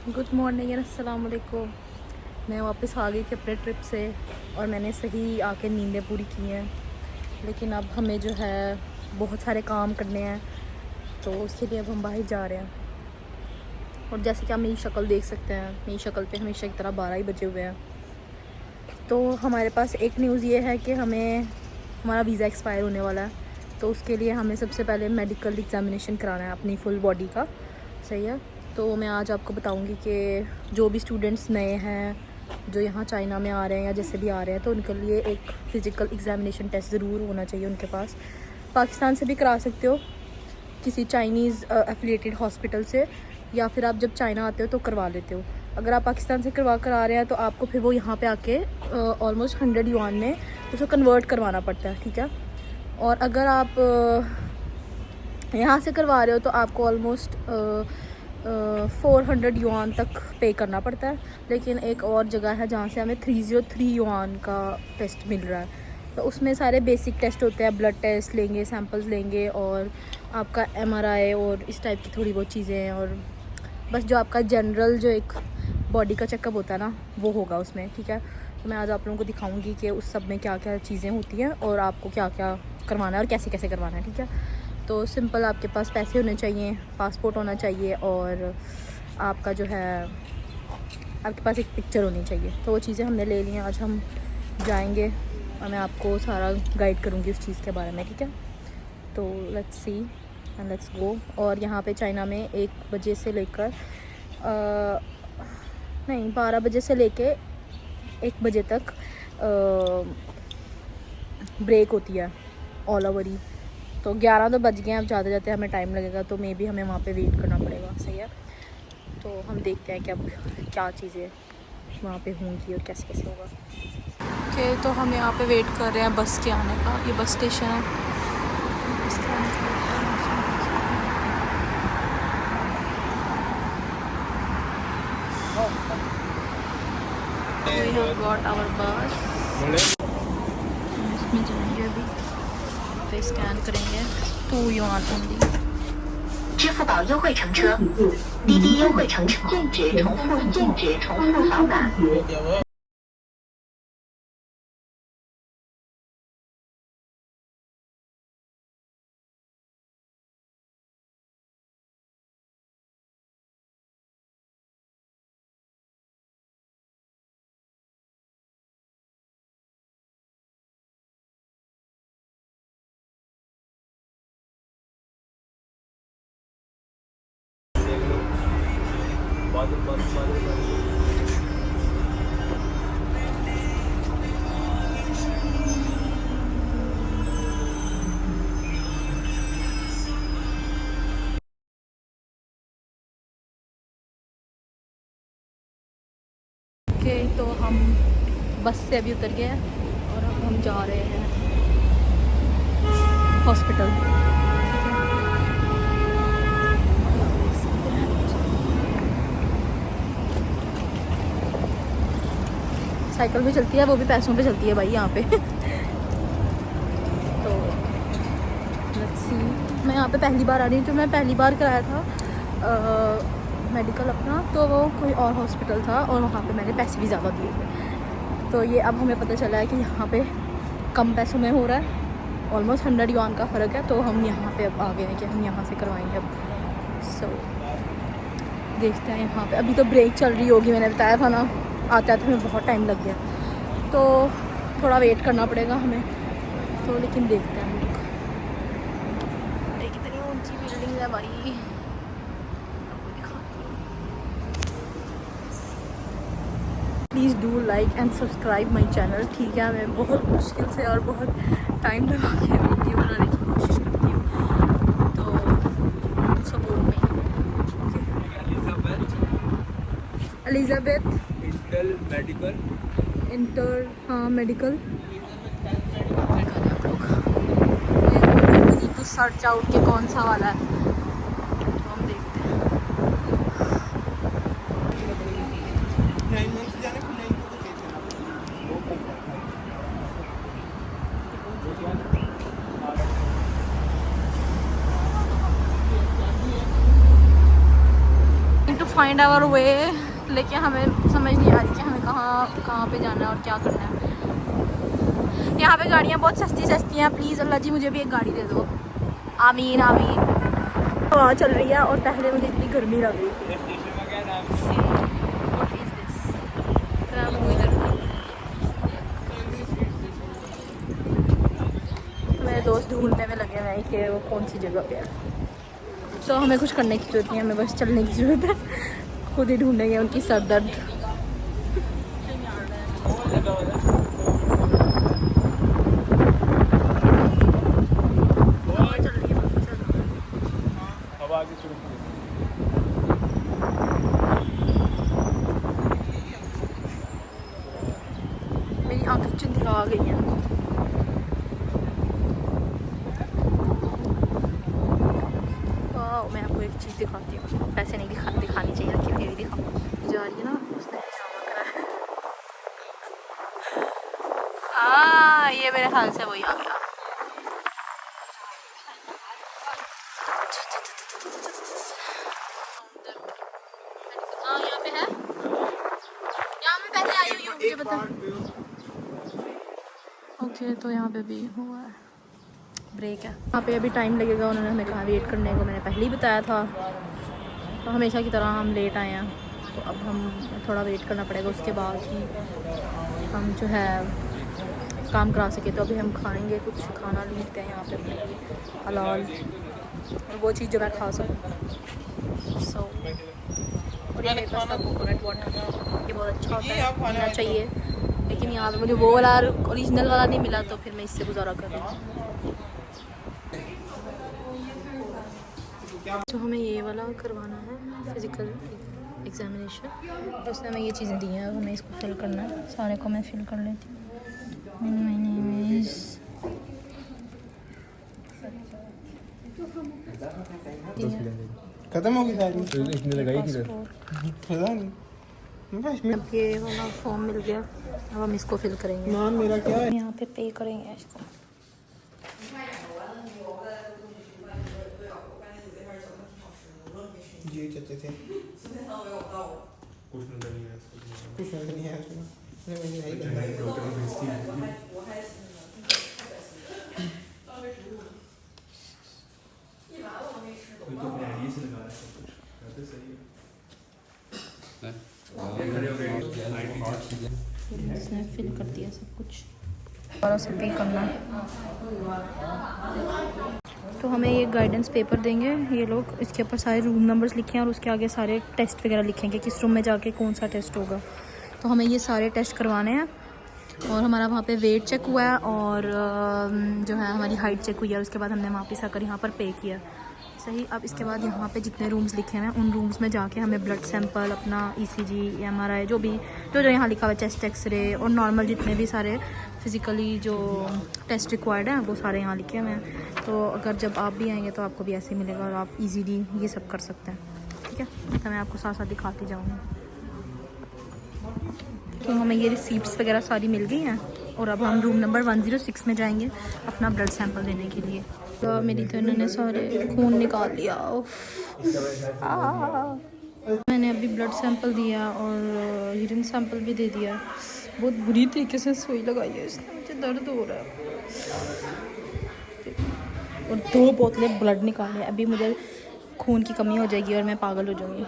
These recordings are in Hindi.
गुड मॉर्निंग एंड अस्सलाम वालेकुम। मैं वापस आ गई थी अपने ट्रिप से और मैंने सही आके नींदें पूरी की हैं, लेकिन अब हमें जो है बहुत सारे काम करने हैं, तो उसके लिए अब हम बाहर जा रहे हैं। और जैसे कि आप मेरी शक्ल देख सकते हैं, मेरी शक्ल पे हमेशा की तरह 12 ही बजे हुए हैं। तो हमारे पास एक न्यूज़ ये है कि हमारा वीज़ा एक्सपायर होने वाला है, तो उसके लिए हमें सबसे पहले मेडिकल एग्ज़ामिनेशन कराना है अपनी फुल बॉडी का। सही है, तो मैं आज आपको बताऊंगी कि जो भी स्टूडेंट्स नए हैं जो यहाँ चाइना में आ रहे हैं या जैसे भी आ रहे हैं, तो उनके लिए एक फ़िज़िकल एग्ज़ामिनेशन टेस्ट ज़रूर होना चाहिए उनके पास। पाकिस्तान से भी करा सकते हो, किसी चाइनीज़ एफिलिएटेड हॉस्पिटल से, या फिर आप जब चाइना आते हो तो करवा लेते हो। अगर आप पाकिस्तान से करवा कर आ रहे हैं तो आपको फिर वो यहाँ पे आके ऑलमोस्ट 100 युआन में उसको कन्वर्ट करवाना पड़ता है, ठीक है। और अगर आप यहाँ से करवा रहे हो तो आपको ऑलमोस्ट 400 युआन तक पे करना पड़ता है। लेकिन एक और जगह है जहाँ से हमें 303 युआन का टेस्ट मिल रहा है, तो उसमें सारे बेसिक टेस्ट होते हैं, ब्लड टेस्ट लेंगे, सैंपल्स लेंगे और आपका MRI और इस टाइप की थोड़ी बहुत चीज़ें हैं, और बस जो आपका जनरल जो एक बॉडी का चेकअप होता है ना, वो होगा उसमें, ठीक है। तो मैं आज आप लोगों को दिखाऊंगी कि उस सब में क्या क्या चीज़ें होती हैं और आपको क्या क्या करवाना है और कैसे कैसे करवाना है, ठीक है। तो सिंपल, आपके पास पैसे होने चाहिए, पासपोर्ट होना चाहिए और आपका जो है आपके पास एक पिक्चर होनी चाहिए। तो वो चीज़ें हमने ले ली हैं। आज हम जाएंगे और मैं आपको सारा गाइड करूँगी उस चीज़ के बारे में, ठीक है। तो let's see and let's go. और यहाँ पे चाइना में 1 बजे से लेकर नहीं 12 बजे से लेके 1 बजे तक ब्रेक होती है ऑल ओवर ही। तो 11 तो बज गए हैं, अब जाते जाते हमें टाइम लगेगा, तो मे बी हमें वहाँ पे वेट करना पड़ेगा। सही है, तो हम देखते हैं कि अब क्या चीज़ें वहाँ पे होंगी और कैसे कैसे होगा। ओके, तो हम यहाँ पे वेट कर रहे हैं बस के आने का। ये बस स्टेशन है, बस के आने का। We have got our bus. इसमें जाएंगे अभी, पे स्कैन करेंगे 2 युआन ओनली। 支付宝优惠乘车，滴滴优惠乘车，禁止重复扫码。ओके, तो हम बस से अभी उतर गए हैं और अब हम जा रहे हैं हॉस्पिटल। साइकिल भी चलती है, वो भी पैसों पे चलती है भाई यहाँ पे। तो लेट्स सी। मैं यहाँ पे पहली बार आ रही हूँ, तो मैं पहली बार कराया था मेडिकल अपना, तो वो कोई और हॉस्पिटल था और वहाँ पे मैंने पैसे भी ज़्यादा दिए थे। तो ये अब हमें पता चला है कि यहाँ पे कम पैसों में हो रहा है, ऑलमोस्ट 100 युआन का फ़र्क है। तो हम यहाँ पे अब आ गए हैं कि हम यहाँ से करवाएंगे अब। सो देखते हैं यहाँ पे। अभी तो ब्रेक चल रही होगी, मैंने बताया था ना, आते आते हमें बहुत टाइम लग गया, तो थोड़ा वेट करना पड़ेगा हमें। तो लेकिन देखते हैं हम लोग। कितनी ऊंची बिल्डिंग है भाई, please do like and subscribe my channel, ठीक है। मैं बहुत मुश्किल से और बहुत टाइम लगा के वीडियो बनाने की कोशिश करती हूँ, तो सपोर्ट में। एलिजाबेथ इंटर, हाँ मेडिकल। तो सर्च आउट के कौन सा वाला है, तो हम देखते हैं। फाइंड आवर वे, लेकिन हमें समझ नहीं आ रही कि हमें कहाँ पे जाना है और क्या करना है। यहाँ पे गाड़ियाँ बहुत सस्ती सस्ती हैं। प्लीज़ अल्लाह जी मुझे भी एक गाड़ी दे दो, आमीन आमीन। हवा चल रही है और पहले मुझे इतनी गर्मी लग रही थी। मेरे दोस्त ढूंढने में लगे हुए हैं कि वो कौन सी जगह पे है। तो हमें कुछ करने की ज़रूरत नहीं है, हमें बस चलने की ज़रूरत है। खुद ही ढूंढेंगे उनकी सर दर्द। मेरी आँखें चुंधिया गई हैं। मैं आपको एक चीज़ दिखाती हूँ, पैसे नहीं दिखानी चाहिए, लेकिन मेरी दिखाऊँ जा रही है ना, उसने ये मेरे ख्याल से वही आ गया। हाँ यहाँ पे है, यहाँ पे पहले आई हुई हूँ, मुझे पता। ओके तो यहाँ पे भी हुआ है, ब्रेक है यहाँ पे। अभी टाइम लगेगा, उन्होंने हमें कहा वेट करने को, मैंने पहले ही बताया था। तो हमेशा की तरह हम लेट आए हैं, तो अब हम थोड़ा वेट करना पड़ेगा, उसके बाद ही हम जो है काम करा सके। तो अभी हम खाएंगे, कुछ खाना लेते हैं यहाँ पे अपने लिए हलाल, और वो चीज़ जो मैं खा सकूँ। और ये मेरे पास था कोकोनट वाटर, ये बहुत अच्छा होता है, पीना चाहिए। लेकिन यहाँ पे मुझे वो वाला ओरिजिनल वाला नहीं मिला, तो फिर मैं इससे गुजारा कर रही हूँ। तो हमें ये वाला करवाना है, फिज़िकल एग्जामिनेशन। तो उसने हमें ये चीज़ें दी हैं, हमें इसको फिल करना है। सारे को मैं फिल कर लेती हूँ। खत्म होगी सारी, इसने लगाई थी पता नहीं। अब ये वाला फॉर्म मिल गया, अब हम इसको फिल करेंगे। नाम मेरा क्या है? यहाँ पे पे करेंगे इसको। जी चाचे थे, कुछ नजर नहीं आया, कुछ नजर नहीं आया उसमें। मैंने यही करना है, डॉक्टर ने भेज दी। कोई तो अपने आईडी से लगा रहा है सब कुछ, करते सही है। इसने फिल कर दिया सब कुछ, और उसे पे करना है। तो हमें ये गाइडेंस पेपर देंगे ये लोग, इसके ऊपर सारे रूम नंबर्स लिखे हैं और उसके आगे सारे टेस्ट वगैरह लिखेंगे, किस रूम में जाके कौन सा टेस्ट होगा। तो हमें ये सारे टेस्ट करवाने हैं, और हमारा वहाँ पे वेट चेक हुआ है, और जो है हमारी हाइट चेक हुई है। उसके बाद हमने वापस आकर यहाँ पर पे किया सही। अब इसके बाद यहाँ पे जितने रूम्स लिखे हैं, उन रूम्स में जाके हमें ब्लड सैंपल, अपना ECG, MRI, जो यहाँ लिखा हुआ है, चेस्ट एक्सरे और नॉर्मल जितने भी सारे फिज़िकली जो टेस्ट रिक्वायर्ड हैं, वो सारे यहाँ लिखे हुए हैं। तो अगर जब आप भी आएंगे तो आपको भी ऐसे ही मिलेगा, और आप ईजीली ये सब कर सकते हैं। ठीक है, तो मैं आपको साथ साथ दिखाती जाऊँगी। तो हमें ये रिसीप्ट्स वगैरह सारी मिल गई हैं, और अब हम रूम नंबर 106 में जाएंगे अपना ब्लड सैंपल देने के लिए। तो मेरी तो इन्होंने सारे खून निकाल लिया। मैंने अभी ब्लड सैंपल दिया और यूरिन सैंपल भी दे दिया। बहुत बुरी तरीके से सुई लगाई है इसने, मुझे दर्द हो रहा है। और 2 बोतलें ब्लड निकाले। अभी मुझे खून की कमी हो जाएगी और मैं पागल हो जाऊँगी।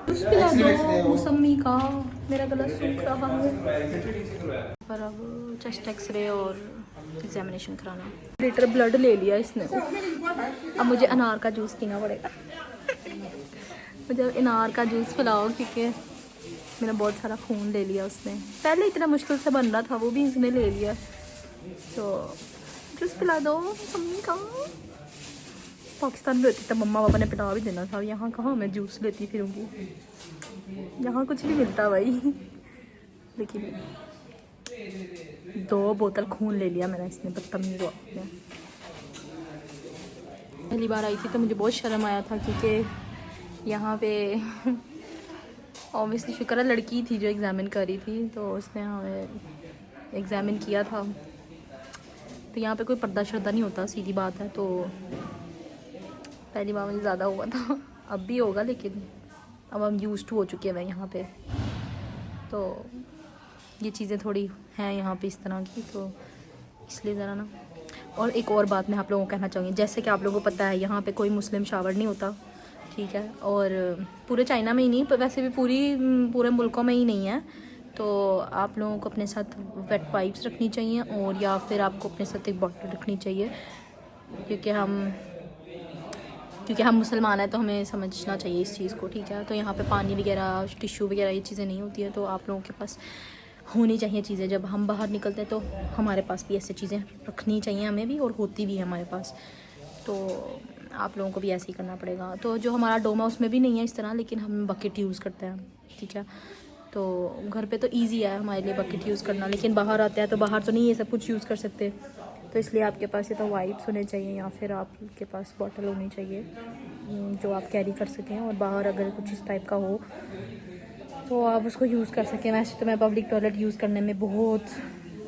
जूस पिला दो मौसमी का, मेरा गला सूख रहा है। पर अब चेस्ट एक्सरे और एग्जामिनेशन कराना। लीटर ब्लड ले लिया इसने, अब मुझे अनार का जूस पीना पड़ेगा। मुझे अनार का जूस पिलाओ, क्योंकि मेरा बहुत सारा खून ले लिया उसने। पहले इतना मुश्किल से बन रहा था, वो भी इसने ले लिया। तो जूस पिला दो मम्मी का। पाकिस्तान में रहती तो मम्मा पापा ने पिला भी देना था, यहाँ कहाँ मैं जूस लेती फिरूँगी, यहाँ कुछ नहीं मिलता भाई। लेकिन 2 बोतल खून ले लिया मैंने, इसने बदतमीज़ हुआ। पहली बार आई थी तो मुझे बहुत शर्म आया था, क्योंकि यहाँ पे ऑब्वियसली शुक्र है लड़की थी जो एग्ज़ामिन कर रही थी, तो उसने हमें एग्ज़ामिन किया था। तो यहाँ पे कोई पर्दा शर्दा नहीं होता, सीधी बात है। तो पहली बार मुझे ज़्यादा हुआ था, अब भी होगा, लेकिन अब हम यूज़ टू हो चुके हैं यहाँ पे, तो ये चीज़ें थोड़ी हैं यहाँ पे इस तरह की, तो इसलिए ज़रा ना। और एक और बात मैं आप लोगों को कहना चाहूँगी, जैसे कि आप लोगों को पता है यहाँ पे कोई मुस्लिम शावर नहीं होता, ठीक है, और पूरे चाइना में ही नहीं, पर वैसे भी पूरे मुल्कों में ही नहीं है। तो आप लोगों को अपने साथ वेट वाइप्स रखनी चाहिए, और या फिर आपको अपने साथ एक बॉटल रखनी चाहिए, क्योंकि हम मुसलमान हैं, तो हमें समझना चाहिए इस चीज़ को, ठीक है। तो यहाँ पे पानी वगैरह, टिश्यू वगैरह ये चीज़ें नहीं होती हैं, तो आप लोगों के पास होनी चाहिए चीज़ें। जब हम बाहर निकलते हैं तो हमारे पास भी ऐसी चीज़ें रखनी चाहिए हमें भी, और होती भी है हमारे पास, तो आप लोगों को भी ऐसे ही करना पड़ेगा। तो जो हमारा डोमा उसमें भी नहीं है इस तरह, लेकिन हम बकेट यूज़ करते हैं, ठीक है। तो घर पे तो इजी है हमारे लिए बकेट यूज़ करना, लेकिन बाहर आते हैं तो बाहर तो नहीं ये सब कुछ यूज़ कर सकते, तो इसलिए आपके पास ये तो वाइप्स होने चाहिए, या फिर आपके पास बॉटल होनी चाहिए जो आप कैरी कर सकें, और बाहर अगर कुछ इस टाइप का हो तो आप उसको यूज़ कर सकें। वैसे तो मैं पब्लिक टॉयलेट यूज़ करने में बहुत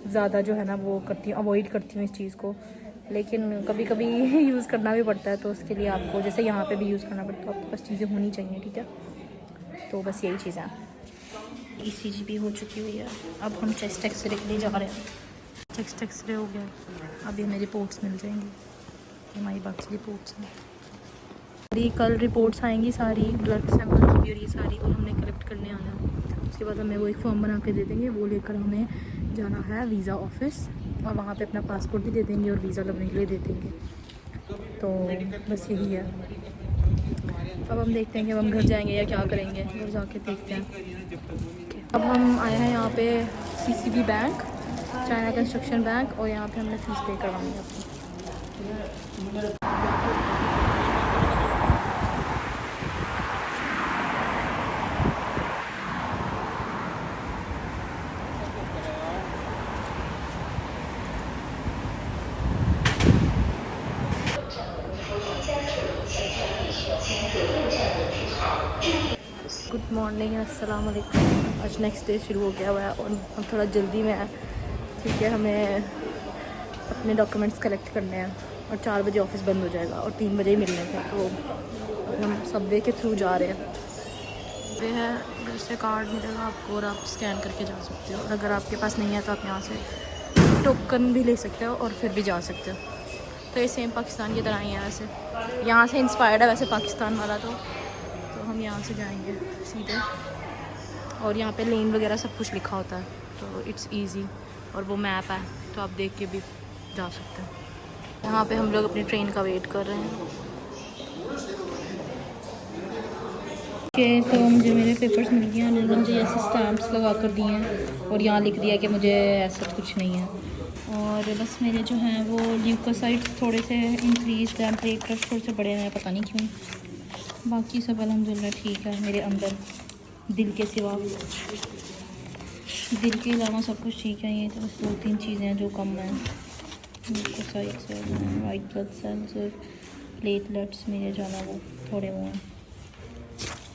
ज़्यादा जो है ना वो करती हूँ, अवॉइड करती हूँ इस चीज़ को, लेकिन कभी कभी यूज़ करना भी पड़ता है, तो उसके लिए आपको जैसे यहाँ पे भी यूज़ करना पड़ता है, आपके पास चीज़ें होनी चाहिए, ठीक है। तो बस यही चीज़ है। ECG भी हो चुकी हुई है, अब हम चेस्ट एक्सरे के लिए जा रहे हैं। चेस्ट एक्सरे हो गया, अभी हमें रिपोर्ट्स मिल जाएंगी, हमारी बाकी रिपोर्ट्स हैं। कल रिपोर्ट्स आएंगी सारी, ब्लड सैंपल की भी, और ये सारी, और हमने कलेक्ट करने आना है। उसके बाद हमें वो एक फॉर्म बना के दे देंगे, वो लेकर हमें जाना है वीज़ा ऑफिस, और वहाँ पे अपना पासपोर्ट भी दे देंगे और वीज़ा लगने के लिए दे देंगे। तो बस यही है। अब हम देखते हैं कि अब हम घर जाएंगे या क्या करेंगे, घर जाके देखते हैं। अब हम आए हैं यहाँ पे CCB bank, China construction bank, और यहाँ पे हमने फ़ीस पे करवानी है अपनी। गुड मॉर्निंग, अस्सलाम वालेकुम। आज नेक्स्ट डे शुरू हो गया हुआ है, और हम थोड़ा जल्दी में है, ठीक है। हमें अपने डॉक्यूमेंट्स कलेक्ट करने हैं, और 4 बजे ऑफिस बंद हो जाएगा, और 3 बजे ही मिलने थे, तो हम सबवे के थ्रू जा रहे हैं। वे है, घर से कार्ड मिलेगा आपको, और आप स्कैन करके जा सकते हो, और अगर आपके पास नहीं है तो आप यहाँ से टोकन भी ले सकते हो, और फिर भी जा सकते हो। तो ये सेम पाकिस्तान की तरह ही है, वैसे यहाँ से इंस्पायर्ड है वैसे पाकिस्तान वाला, तो हम यहाँ से जाएंगे सीधे, और यहाँ पे लेन वगैरह सब कुछ लिखा होता है, तो इट्स इजी, और वो मैप है, तो आप देख के भी जा सकते हैं। यहाँ पे हम लोग अपनी ट्रेन का वेट कर रहे हैं। ओके, तो मुझे मेरे पेपर्स मिल गए हैं, उन्होंने मुझे ऐसे स्टैम्प्स लगा कर दिए हैं, और यहाँ लिख दिया कि मुझे ऐसा कुछ नहीं है, और बस मेरे जो हैं वो ल्यूकोसाइट्स थोड़े से इंक्रीज हैं, प्लेटलेट्स थोड़े से बड़े हैं, पता नहीं क्यों। बाकी सब अल्हम्दुलिल्लाह ठीक है मेरे अंदर, दिल के सिवा, दिल के अलावा सब कुछ ठीक है। ये तो बस 2-3 चीज़ें हैं जो कम हैं, ल्यूकोसाइट्स और वाइट ब्लड सेल्स और प्लेटलेट्स मेरे जो है वो थोड़े वो हैं,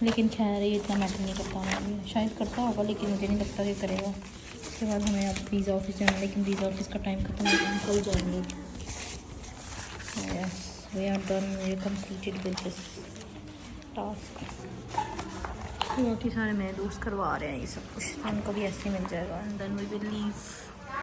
लेकिन खैर ये इतना मैटर नहीं करता हमें, शायद करता होगा, लेकिन मुझे नहीं लगता कि करेगा। उसके बाद हमें अब वीज़ा ऑफिस जाना है, लेकिन वीज़ा ऑफिस का टाइम खत्म हो गया, हम कल जाएंगे। Yes, we are done, we completed with this task. बाकी सारे मेरे दोस्त करवा रहे हैं ये सब कुछ, तो उनको भी ऐसे ही मिल जाएगा, and then we will leave.